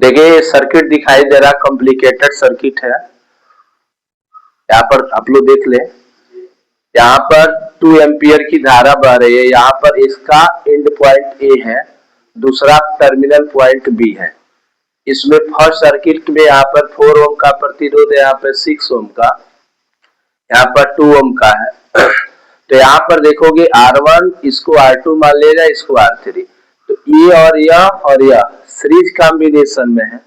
देखिए सर्किट दिखाई दे रहा, कॉम्प्लिकेटेड सर्किट है। यहाँ पर आप लोग देख ले, यहाँ पर 2 एम्पियर की धारा बह रही है। यहाँ पर इसका एंड पॉइंट ए है, दूसरा टर्मिनल पॉइंट बी है। इसमें फर्स्ट सर्किट में यहाँ पर 4 ओम का प्रतिरोध है, यहाँ पर 6 ओम का, यहाँ पर 2 ओम का है। तो यहाँ पर देखोगे R1 इसको R2 मान लेगा, इसको R3। तो ये और यह सीरीज कॉम्बिनेशन में है,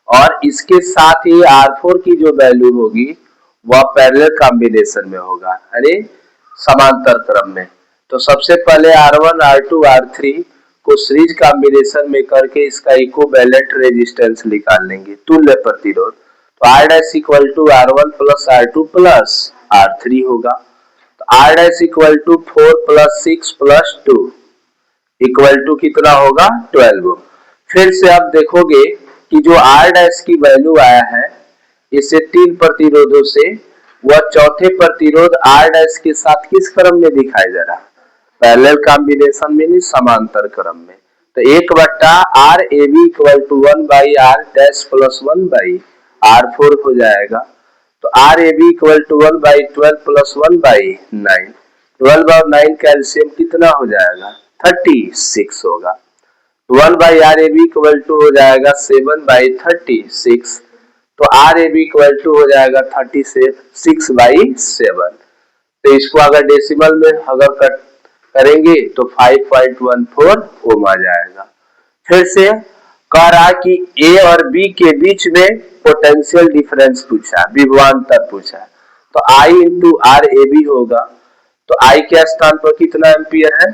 और इसके साथ ही R4 की जो वैल्यू होगी वह पैरेलल कॉम्बिनेशन में होगा, यानी समांतर क्रम में। तो सबसे पहले R1, R2, R3 को सीरीज कॉम्बिनेशन में करके इसका इक्विवेलेंट रेजिस्टेंस निकाल लेंगे, तुल्य प्रतिरोध। तो R' equal to R1 plus R2 plus R3 होगा। तो R' equal to 4 plus 6 plus 2 equal to कितना होगा 12। फिर से आप देखोगे कि जो R' की वैल्यू आया है इसे 3 प्रतिरोधों से, वह चौथे प्रतिरोध R' के साथ किस क्रम में दिखाई दे रहा है? पैरेलल कॉम्बिनेशन में, नहीं समांतर क्रम में। तो 1/RAB equal to 1/R' plus 1/R4 हो जाएगा। तो RAB इक्वल टू 1/12 प्लस 1/9। 12 और 9 का एलसीएम कितना हो जाएगा? 36 होगा। 1/RAB इक्वल टू हो जाएगा 7/36। तो RAB इक्वल टू हो जाएगा 36/7। तो इसको अगर डेसिमल में अगर कट करेंगे तो 5.14 ओम आ जाएगा। फिर से कह रहा कि A और B के बीच में पोटेंशियल डिफरेंस पूछा, विभवांतर पूछा। तो I इंटू RAB होगा। तो I के स्थान पर कितना एम्पियर है?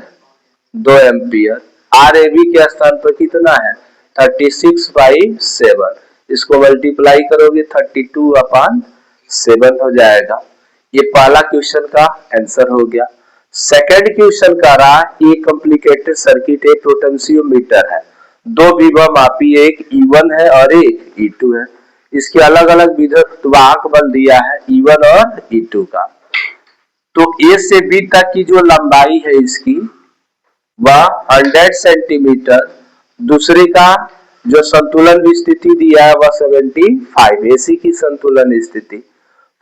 2 एम्पियर। RAB के स्थान पर कितना है? 36/7। इसको मल्टीप्लाई करोगे 32/7 हो जाएगा। ये पहला क्वेश्चन का आंसर हो गया। सेकंड क्वेश्चन का रहा, ये कॉम्प्लिकेटेड सर्किट है, पोटेंशियोमीटर है, 2 विभव मापी, एक E1 है और एक E2 है। इसके अलग अलग विद्युत वाहक बल दिया है E1 और E2 का। तो A से B तक की जो लंबाई है इसकी वह 100 सेंटीमीटर, दूसरे का जो संतुलन स्थिति दिया है वह 75 AC की संतुलन स्थिति।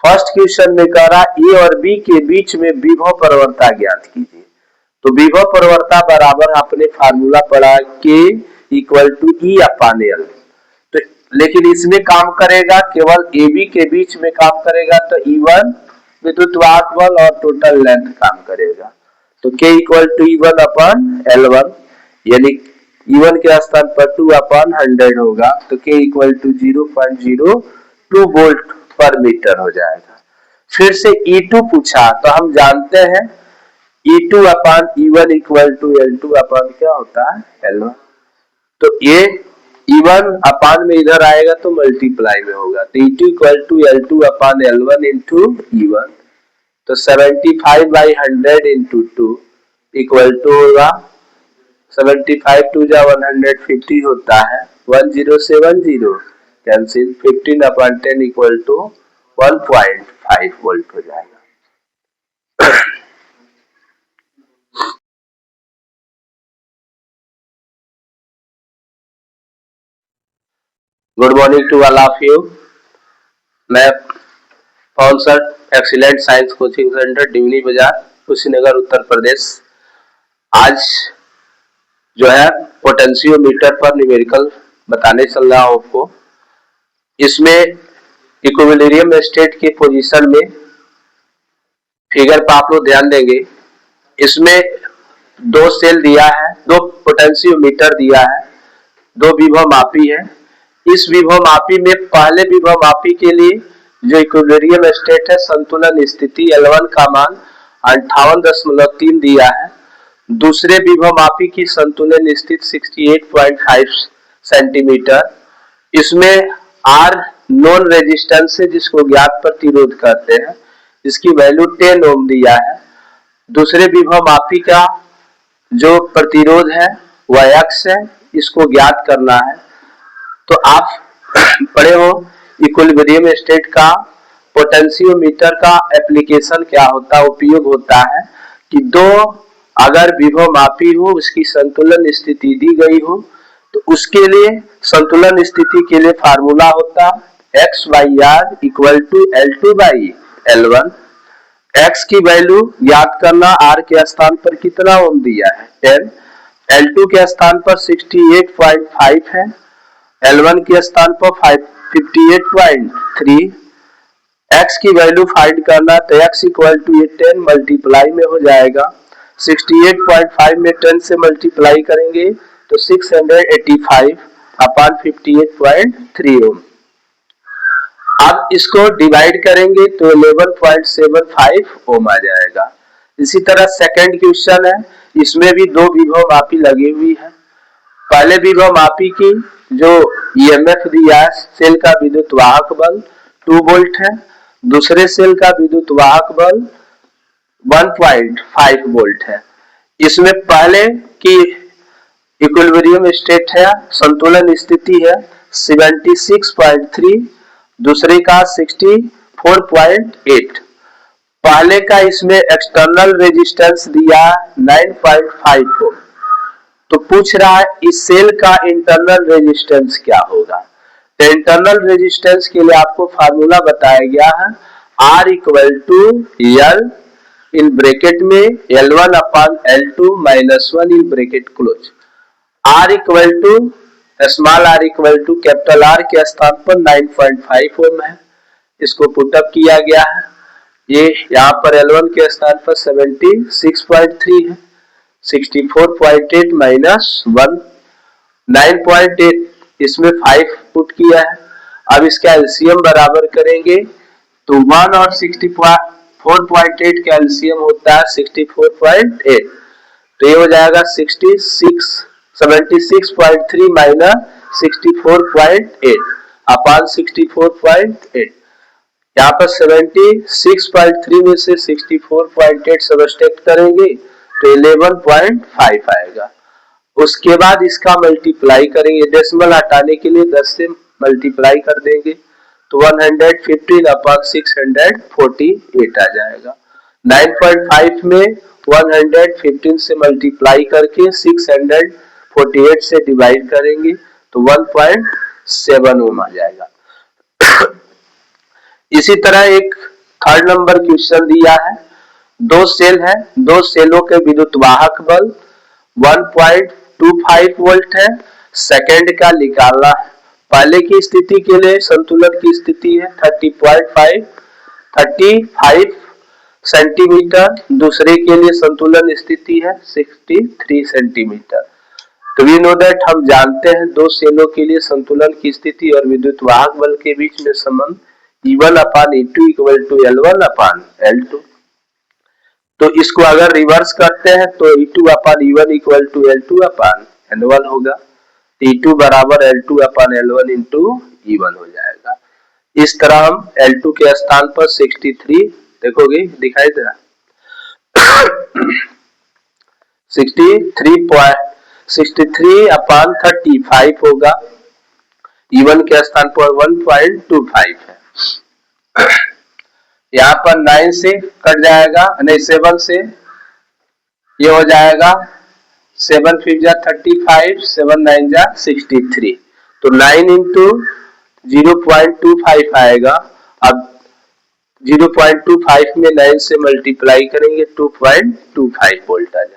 फर्स्ट क्वेश्चन में कह रहा A और B के बीच में विभव प्रवणता ज्ञात कीजिए। तो विभव प्रवणता बराबर आपने फार्मूला पढ़ा K इक्वल टू E/L। तो लेकिन इसमें काम करेगा केवल AB के बीच में काम करेगा, तो E1 विद्युत वाहक बल और टोटल लेंथ काम करेगा। तो K इक्वल टू E1/L1, यानी E1 के स्थान पर 2/100 होगा। तो K इक्वल टू 0.02 वोल्ट पर मीटर हो जाएगा। फिर से E2 पूछा, तो हम जानते हैं E2/E1 इक्वल टू L2 अपन क्या होता है L1। तो ये E1 अपान में इधर आएगा तो मल्टीप्लाई में होगा। तो E2 equal to L2/L1 into E1। तो 75/100 इंटू 2 इक्वल टू होगा 75 2 जा 150 होता है, 1070 कैंसिल, 15/10 इक्वल टू 1.5 वोल्ट हो जाएगा। Good morning to all of you. मैं Pawan sir, excellent science coaching centre, Dimni Bazar, Kushinagar, Uttar Pradesh. आज जो है पोटेंशियोमीटर पर न्यूमेरिकल बताने चल रहा हूं आपको। इसमें इक्विलिब्रियम स्टेट के पोजीशन में फिगर पर आप लोग ध्यान देंगे। इसमें 2 सेल दिया है, 2 पोटेंशियोमीटर दिया है, 2 विभव मापी है। इस विभव मापी में पहले विभव मापी के लिए जो इक्विलिब्रियम स्टेट है, संतुलन स्थिति L1 का मान 58.3 दिया है। दूसरे विभव मापी की संतुलन स्थिति 68.5 सेंटीमीटर। इसमें R नॉन रेजिस्टेंस है, जिसको ज्ञात प्रतिरोध कहते हैं, इसकी वैल्यू 10 ओम दिया है। दूसरे विभव मापी का जो प्रतिरोध है वह X है, इसको ज्ञात करना है। तो आप पढ़े हो इक्विलिब्रियम स्टेट का, पोटेंशियोमीटर का एप्लीकेशन क्या होता है, उपयोग होता है कि 2 अगर विभव मापी हो, उसकी संतुलन स्थिति दी गई हो, तो उसके लिए संतुलन स्थिति के लिए फार्मूला होता x/r equal to L2/L1। x की वैल्यू याद करना, r के स्थान पर कितना ओम दिया है 10, L2 के स्थान पर 68.5 है, L1 के स्थान पर 58.3। x की वैल्यू फाइंड करना तो x इक्वल टू 10 मल्टीप्लाई में हो जाएगा, 68.5 में 10 से मल्टीप्लाई करेंगे तो 685 अपॉन 58.3 ओम। अब इसको डिवाइड करेंगे तो 11.75 ओम आ जाएगा। इसी तरह सेकंड क्वेश्चन है, इसमें भी दो विभव मापी लगी हुई है। पहले विभव मापी की जो ईएमएफ दिया है, सेल का विद्युत वाहक बल 2 वोल्ट है, दूसरे सेल का विद्युत वाहक बल 1.5 वोल्ट है। इसमें पहले की इक्विलिब्रियम स्टेट है, संतुलन स्थिति है 76.3, दूसरे का 64.8। पहले का इसमें एक्सटर्नल रेजिस्टेंस दिया 9.5 ओम। तो पूछ रहा है इस सेल का इंटरनल रेजिस्टेंस क्या होगा। तो इंटरनल रेजिस्टेंस के लिए आपको फार्मूला बताया गया है, R equal to L in bracket में L1 upon L2 minus 1 in bracket close. R equal to small r equal to capital R के स्थान पर 9.5 ओम है, इसको पुटअप किया गया है। ये यहाँ पर L1 के स्थान पर 76.3 है, 64.8 माइनस 1 9.8, इसमें 5 पुट किया है। अब इसका एलसीएम बराबर करेंगे तो 1 और 64.8 का एलसीएम होता है 64.8, तो ये हो जाएगा 76.3 माइनस 64.8 अपॉन 64.8। यहाँ पर 76.3 में से 64.8 सबट्रैक्ट करेंगे तो 11.5 आएगा। उसके बाद इसका मल्टीप्लाई करेंगे, डेसिमल हटाने के लिए 10 से मल्टीप्लाई कर देंगे तो 115 अपॉन 648 आ जाएगा। 9.5 में 115 से मल्टीप्लाई करके 648 से डिवाइड करेंगे तो 1.7 ओम आ जाएगा। इसी तरह एक थर्ड नंबर क्वेश्चन दिया है, दो सेल है, दो सेलों के विद्युत वाहक बल 1.25 वोल्ट है, सेकंड का निकालना है। पहले की स्थिति के लिए संतुलन की स्थिति है 35 सेंटीमीटर, दूसरे के लिए संतुलन स्थिति है 63 सेंटीमीटर। तो वी नो दैट, हम जानते हैं दो सेलों के लिए संतुलन की स्थिति और विद्युत वाहक बल के बीच में संबंध E1 upon E2 equal to L1 upon L2। तो इसको अगर रिवर्स करते हैं तो E2 upon E1 equal to L2 upon L1 होगा, E2 बराबर L2 upon L1 into E1 हो जाएगा। इस तरह हम L2 के स्थान पर 63 देखोगे, दिखाई दे रहा 63 अपॉन 35 होगा, E1 के स्थान पर 1.25 है। यहाँ पर 9 से कट जाएगा, नहीं 7 से, ये हो जाएगा 7 5 जा 35, 7 9 जा 63, तो 9 इंटू 0.25 आएगा। अब 0.25 में 9 से मल्टीप्लाई करेंगे 2.25 वोल्ट आ जाएगा।